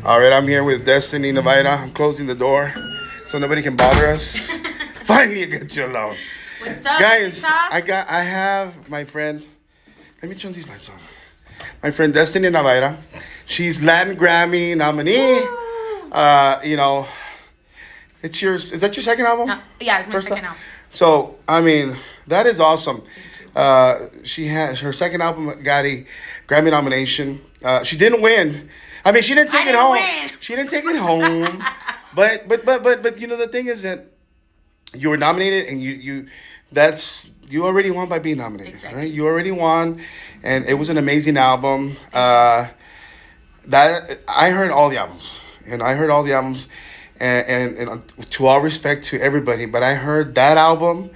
All right, I'm here with Destiny Navaira. I'm closing the door so nobody can bother us. Finally, I get you alone. What's up, Guys, TikTok? I have my friend. Let me turn these lights on. My friend Destiny Navaira. She's Latin GRAMMY nominee. Woo! You know, it's yours. Is that your second album? Yeah, it's my First second time? album. So, I mean, that is awesome. She has her second album got a Grammy nomination. She didn't win. I mean, she didn't take I it didn't home. win. She didn't take it home. But you know the thing is that you were nominated and you already won by being nominated, Exactly. right? You already won, and it was an amazing album. That I heard all the albums, and to all respect to everybody, but I heard that album,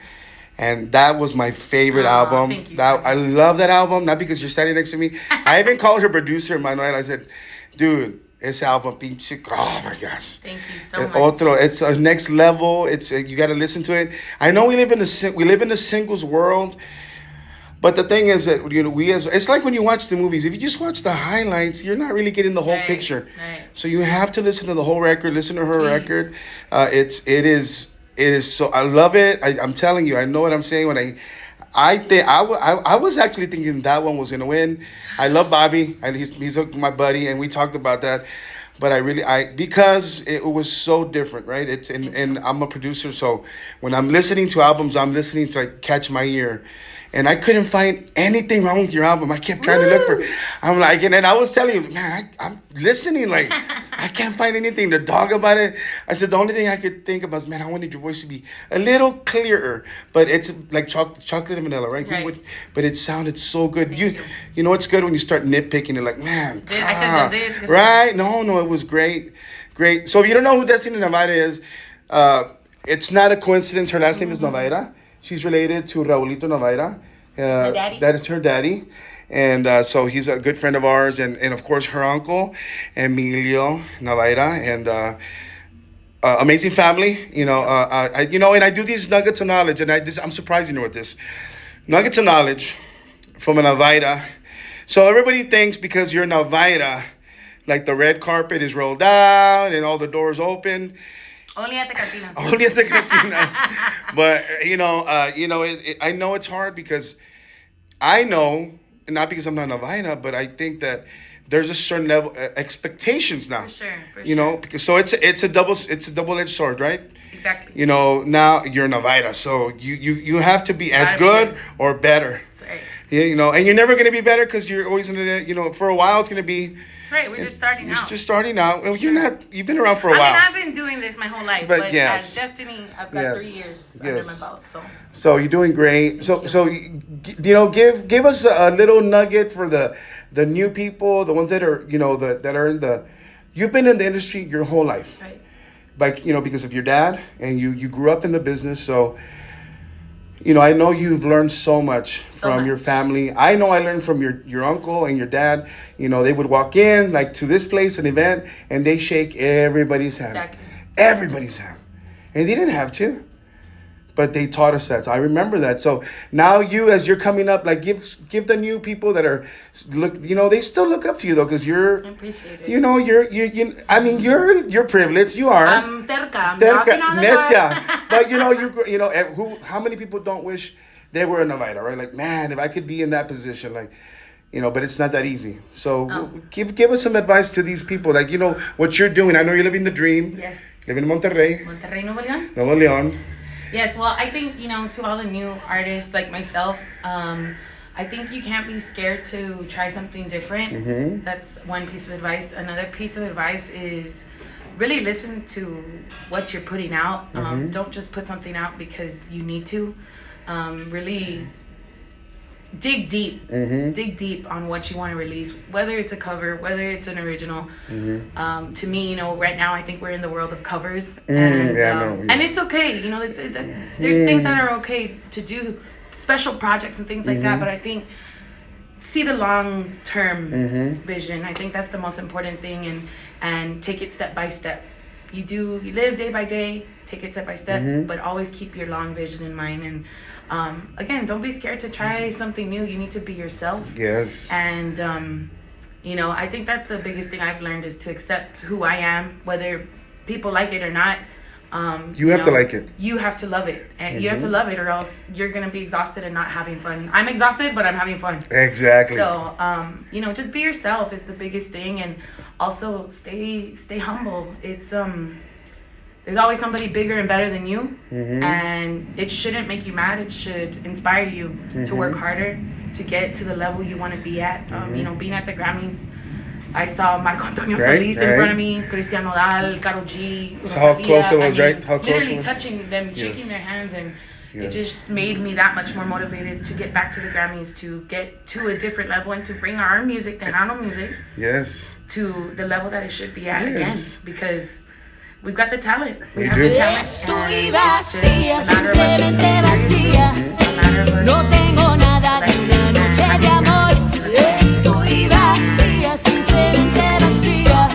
and that was my favorite Aw, album. thank you. That I love that album, not because you're standing next to me. I even called her producer Manuel. I said, "Dude, this album, pinche, oh my gosh." Thank you so much. Otro, it's a next level. It's you got to listen to it. I know we live in a singles world, but the thing is that it's like when you watch the movies. If you just watch the highlights, you're not really getting the whole Right, picture. right. So you have to listen to the whole record. Listen to her Please. record. It is so I love it. I'm telling you, I know what I'm saying when I was actually thinking that one was gonna win. I love Bobby, and he's my buddy, and we talked about that. But because it was so different, right? And I'm a producer, so when I'm listening to albums, I'm listening to like catch my ear. And I couldn't find anything wrong with your album. I kept trying to look for. I'm like, and then I was telling you, man, I'm listening. Like, I can't find anything to talk about it. I said the only thing I could think about is, man, I wanted your voice to be a little clearer. But it's like chocolate and vanilla, right? Right. But it sounded so good. Thank You you. know it's good when you start nitpicking it. Like, man, I could've done this. right? No, it was great, great. So if you don't know who Destiny Navaira is, it's not a coincidence. Her last name is Navaira. She's related to Raulito Navaira. My daddy. That is her daddy. And so he's a good friend of ours. And of course, her uncle, Emilio Navaira. And amazing family. And I do these nuggets of knowledge. And I'm surprising you with this. Nuggets of knowledge from a Navaira. So everybody thinks because you're Navaira, like the red carpet is rolled out and all the doors open. Only at the cantinas. Only at the cantinas. But I know it's hard because I know, not because I'm not Navaira, but I think that there's a certain level expectations now. For sure. Because so it's a double-edged sword, right? Exactly. Now you're Navaira, so you have to be as Gotta be good good. or better. That's right. Yeah, and you're never gonna be better because you're always gonna, for a while it's gonna be. That's right. We're just starting You're out. just starting out. Well, Sure. You've been around for a I while. mean, I've been doing this my whole life, But but yes. as Destiny, I've got Yes. 3 years Yes. under my belt. So So you're doing great. Give us a little nugget for the new people, the ones that are that are in the. You've been in the industry your whole life, right. like because of your dad, and you grew up in the business. So, I know you've learned so much from much. your family. I know I learned from your uncle and your dad. They would walk in like to this place, an event, and they shake everybody's hand. Exactly. Everybody's hand, and they didn't have to. But they taught us that. So I remember that. So now as you're coming up, like give the new people that are they still look up to you though, because you're I appreciate it. you're privileged. You are. I'm terca. I'm knocking on the Necia. door. But how many people don't wish they were a Navaira, right? Like, man, if I could be in that position, like, but it's not that easy. So give us some advice to these people, like, what you're doing. I know you're living the dream. Yes. Living in Monterrey, Monterrey, Nuevo León. Nuevo León. Yes, well, I think, to all the new artists like myself, I think you can't be scared to try something different. Mm-hmm. That's one piece of advice. Another piece of advice is really listen to what you're putting out. Mm-hmm. Don't just put something out because you need to. Really dig deep. Mm-hmm. Dig deep on what you want to release, whether it's a cover, whether it's an original. Mm-hmm. To me, right now I think we're in the world of covers, no. and it's okay. There's things that are okay to do, special projects and things like that. But I think see the long term vision. I think that's the most important thing, and take it step by step. You live day by day. Take it step by step, but always keep your long vision in mind. And again, don't be scared to try something new. You need to be yourself. Yes. And You know, I think that's the biggest thing I've learned is to accept who I am, whether people like it or not. You have to like it. You have to love it. And you have to love it, or else you're going to be exhausted and not having fun. I'm exhausted, but I'm having fun. Exactly. So, you know, just be yourself is the biggest thing. And also stay humble. It's, there's always somebody bigger and better than you. And it shouldn't make you mad. It should inspire you to work harder, to get to the level you want to be at. You know, being at the Grammys, I saw Marco Antonio Solis in front of me, Cristian Nodal, Karol G. So how close it was, right? How close literally it was? touching them, shaking their hands, and it just made me that much more motivated to get back to the Grammys, to get to a different level, and to bring our music, Tejano music, to the level that it should be at again, because we've got the talent. We have the talent. Estoy vacía, simplemente vacía. No tengo nada ni una noche de amor. Estoy vacía, simplemente vacía.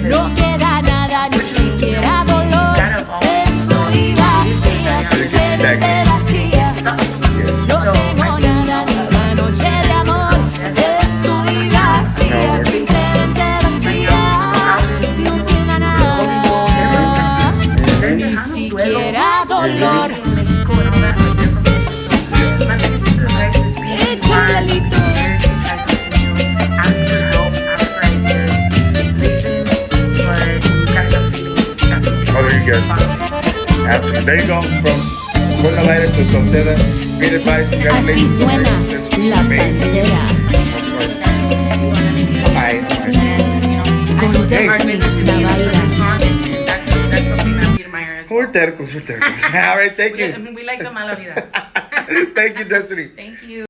No queda nada, ni siquiera dolor. Estoy vacía, simplemente vacía. No tengo nada ni una noche de amor. Estoy vacía, simplemente vacía. No queda nada, ni siquiera dolor. Oh, there you go. Absolutely. There you go. From Nugget to Sauceda. Great advice. Así Congratulations. suena la pantera con Destiny Navaira. We're tercos. All right, thank you. We like the mala vida. Thank you, Destiny. Thank you.